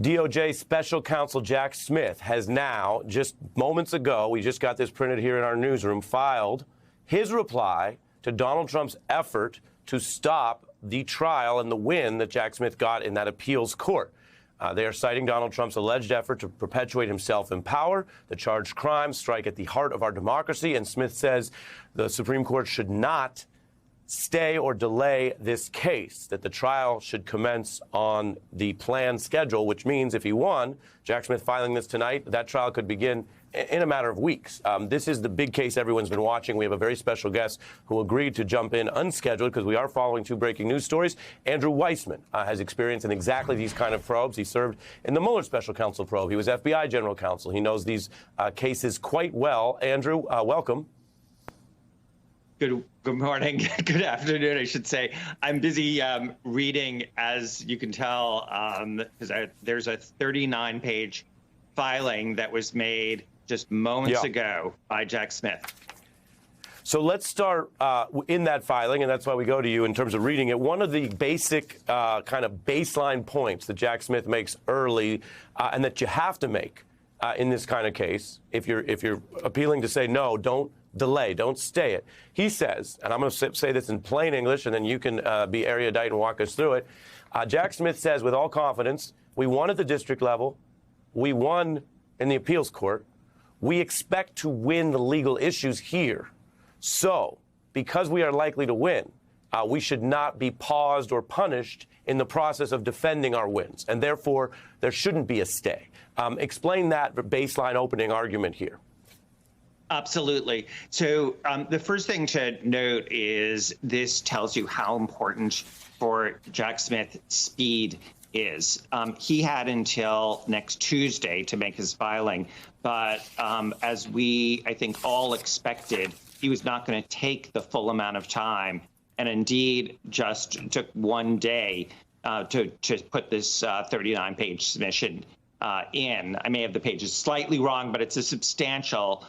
DOJ Special Counsel Jack Smith has now, just moments ago, we just got this printed here in our newsroom, filed his reply to Donald Trump's effort to stop the trial and the win that Jack Smith got in that appeals court. They are citing Donald Trump's alleged effort to perpetuate himself in power. The charged crimes strike at the heart of our democracy, and Smith says the Supreme Court should not stay or delay this case, that the trial should commence on the planned schedule, which means if he won, Jack Smith filing this tonight, that trial could begin in a matter of weeks. This is the big case everyone's been watching. We have a very special guest who agreed to jump in unscheduled because we are following two breaking news stories. Andrew Weissmann has experience in exactly these kind of probes. He served in the Mueller special counsel probe. He was FBI general counsel. He knows these cases quite well. Andrew, welcome. Good morning. Good afternoon, I should say. I'm busy reading, as you can tell, because there's a 39-page filing that was made just moments ago by Jack Smith. So let's start in that filing, and that's why we go to you in terms of reading it. One of the basic kind of baseline points that Jack Smith makes early and that you have to make in this kind of case, if you're appealing to say, no, don't delay, don't stay it. He says, and I'm going to say this in plain English, and then you can be erudite and walk us through it. Jack Smith says with all confidence, we won at the district level. We won in the appeals court. We expect to win the legal issues here. So, because we are likely to win, we should not be paused or punished in the process of defending our wins, and therefore there shouldn't be a stay. Explain that baseline opening argument here. Absolutely. So the first thing to note is this tells you how important for Jack Smith speed is. He had until next Tuesday to make his filing, but as we, I think, all expected, he was not going to take the full amount of time, and indeed just took one day to put this 39-page submission in. I may have the pages slightly wrong, but it's a substantial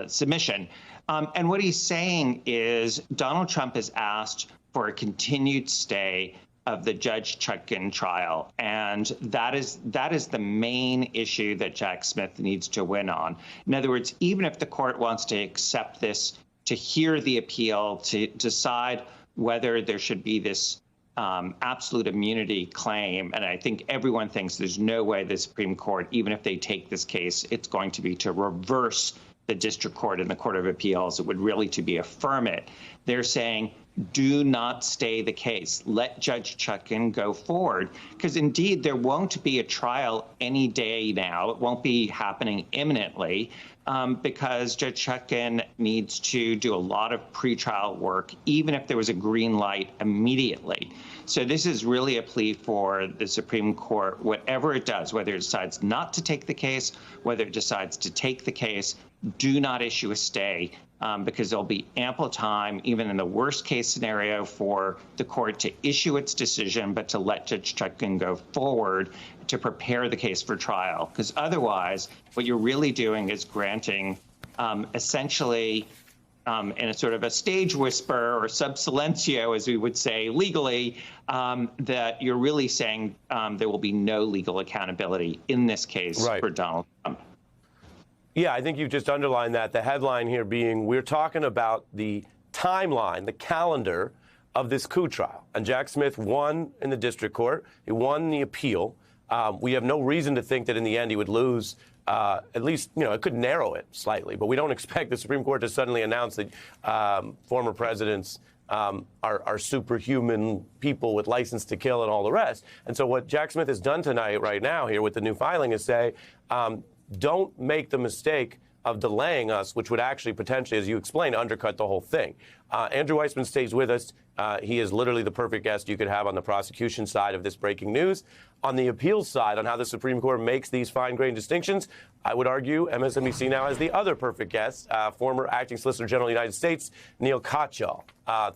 submission. And what he's saying is Donald Trump has asked for a continued stay of the Judge Chutkan trial. And that is the main issue that Jack Smith needs to win on. In other words, even if the court wants to accept this, to hear the appeal, to decide whether there should be this absolute immunity claim, and I think everyone thinks there's no way the Supreme Court, even if they take this case, it's going to be to reverse the district court and the Court of Appeals. It would really to be affirm it. They're saying, do not stay the case. Let Judge Chutkan go forward, because indeed there won't be a trial any day now. It won't be happening imminently because Judge Chutkan needs to do a lot of pretrial work, even if there was a green light immediately. So this is really a plea for the Supreme Court, whatever it does, whether it decides not to take the case, whether it decides to take the case, do not issue a stay because there'll be ample time, even in the worst case scenario, for the court to issue its decision, but to let Judge Chutkan go forward to prepare the case for trial. Because otherwise, what you're really doing is granting essentially in a sort of a stage whisper or sub silentio, as we would say legally, that you're really saying there will be no legal accountability in this case for Donald Trump. Yeah, I think you've just underlined that. The headline here being, we're talking about the timeline, the calendar of this coup trial. And Jack Smith won in the district court. He won the appeal. We have no reason to think that in the end he would lose. At least, it could narrow it slightly. But we don't expect the Supreme Court to suddenly announce that former presidents are superhuman people with license to kill and all the rest. And so what Jack Smith has done tonight, right now, here with the new filing, is say, don't make the mistake of delaying us, which would actually potentially, as you explained, undercut the whole thing. Andrew Weissmann stays with us. He is literally the perfect guest you could have on the prosecution side of this breaking news. On the appeals side, on how the Supreme Court makes these fine-grained distinctions, I would argue MSNBC now has the other perfect guest, former acting Solicitor General of the United States, Neal Katyal.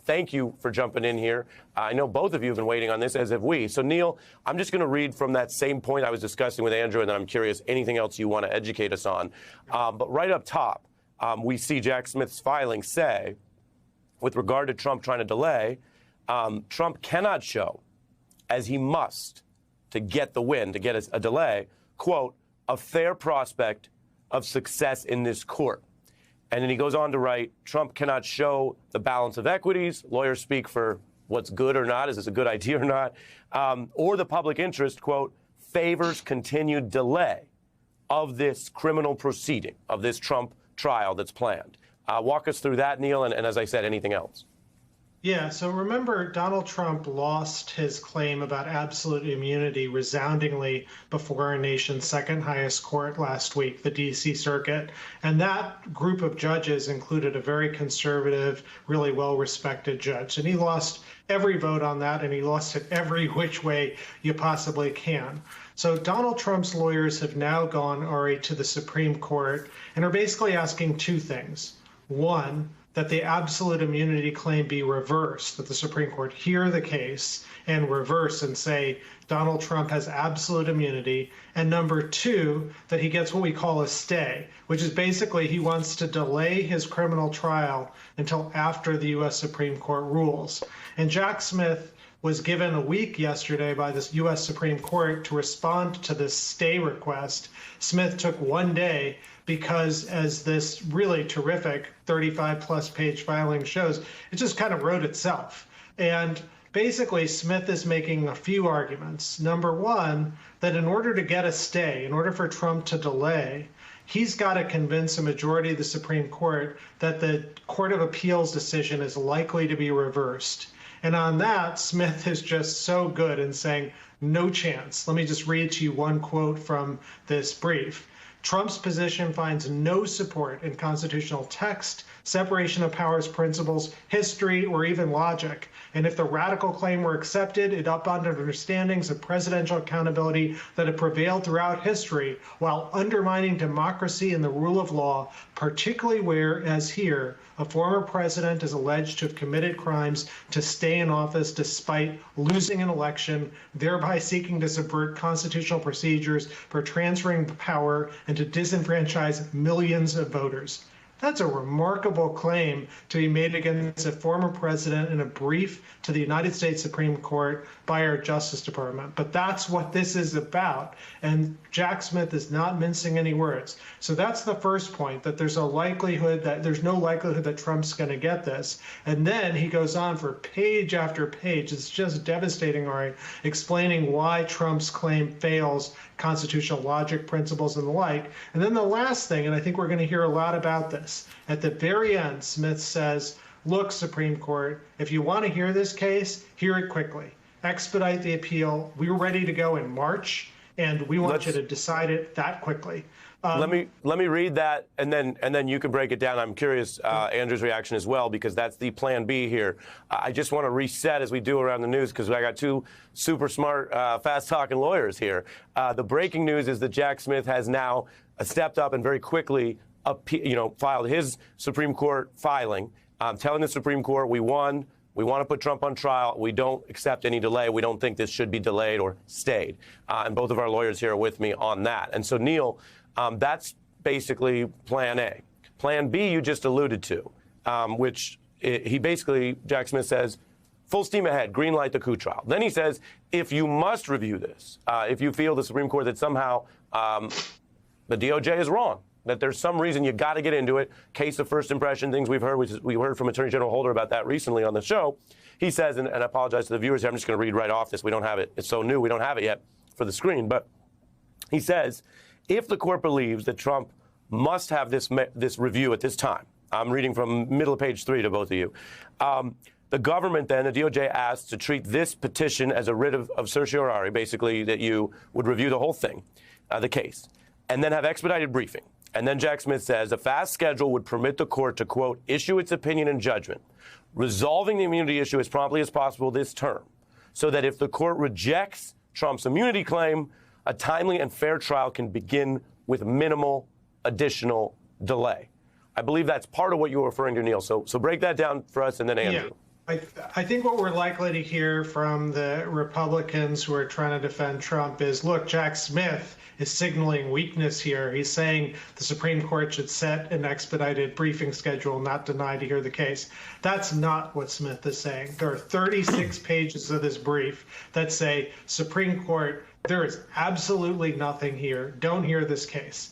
Thank you for jumping in here. I know both of you have been waiting on this, as have we. So, Neal, I'm just going to read from that same point I was discussing with Andrew, and then I'm curious anything else you want to educate us on. But right up top, we see Jack Smith's filing say, with regard to Trump trying to delay, Trump cannot show, as he must, to get the win, to get a delay, quote, a fair prospect of success in this court. And then he goes on to write, Trump cannot show the balance of equities. Lawyers speak for what's good or not, is this a good idea or not, or the public interest, quote, favors continued delay of this criminal proceeding, of this Trump trial that's planned. Walk us through that, Neil, and as I said, anything else. Yeah, so remember, Donald Trump lost his claim about absolute immunity resoundingly before our nation's second highest court last week, the D.C. Circuit. And that group of judges included a very conservative, really well-respected judge. And he lost every vote on that, and he lost it every which way you possibly can. So Donald Trump's lawyers have now gone, Ari, to the Supreme Court and are basically asking two things. One, that the absolute immunity claim be reversed, that the Supreme Court hear the case and reverse and say Donald Trump has absolute immunity. And number two, that he gets what we call a stay, which is basically he wants to delay his criminal trial until after the U.S. Supreme Court rules. And Jack Smith was given a week yesterday by the U.S. Supreme Court to respond to this stay request. Smith took 1 day because, as this really terrific 35-plus page filing shows, it just kind of wrote itself. And basically, Smith is making a few arguments. Number one, that in order to get a stay, in order for Trump to delay, he's got to convince a majority of the Supreme Court that the Court of Appeals decision is likely to be reversed. And on that, Smith is just so good in saying, no chance. Let me just read to you one quote from this brief. Trump's position finds no support in constitutional text, separation of powers principles, history, or even logic. And if the radical claim were accepted, it upended understandings of presidential accountability that have prevailed throughout history while undermining democracy and the rule of law, particularly where, as here, a former president is alleged to have committed crimes to stay in office despite losing an election, thereby seeking to subvert constitutional procedures for transferring power and to disenfranchise millions of voters. That's a remarkable claim to be made against a former president in a brief to the United States Supreme Court by our Justice Department. But that's what this is about. And Jack Smith is not mincing any words. So that's the first point, that there's no likelihood that Trump's going to get this. And then he goes on for page after page. It's just devastating, Ari, explaining why Trump's claim fails constitutional logic, principles, and the like. And then the last thing, and I think we're going to hear a lot about this, at the very end, Smith says, look, Supreme Court, if you want to hear this case, hear it quickly. Expedite the appeal. We were ready to go in March, and we want you to decide it that quickly. Let me read that, and then you can break it down. I'm curious, Andrew's reaction as well, because that's the plan B here. I just want to reset as we do around the news, because I got two super smart, fast-talking lawyers here. The breaking news is that Jack Smith has now stepped up and very quickly filed his Supreme Court filing, telling the Supreme Court, we won. We want to put Trump on trial. We don't accept any delay. We don't think this should be delayed or stayed. And both of our lawyers here are with me on that. And so, Neil, that's basically plan A. Plan B, you just alluded to, which he basically, Jack Smith says, full steam ahead, green light the coup trial. Then he says, if you must review this, if you feel the Supreme Court that somehow the DOJ is wrong, that there's some reason you got to get into it, case of first impression, things we've heard, we heard from Attorney General Holder about that recently on the show. He says, and I apologize to the viewers here, I'm just going to read right off this. We don't have it. It's so new, we don't have it yet for the screen. But he says, if the court believes that Trump must have this review at this time, I'm reading from middle of page 3 to both of you, the government then, the DOJ, asked to treat this petition as a writ of certiorari, basically that you would review the whole thing, the case, and then have expedited briefing. And then Jack Smith says a fast schedule would permit the court to, quote, issue its opinion and judgment, resolving the immunity issue as promptly as possible this term, so that if the court rejects Trump's immunity claim, a timely and fair trial can begin with minimal additional delay. I believe that's part of what you were referring to, Neil. So break that down for us, and then Andrew. I think what we're likely to hear from the Republicans who are trying to defend Trump is, look, Jack Smith is signaling weakness here. He's saying the Supreme Court should set an expedited briefing schedule, not deny to hear the case. That's not what Smith is saying. There are 36 pages of this brief that say, Supreme Court, there is absolutely nothing here. Don't hear this case.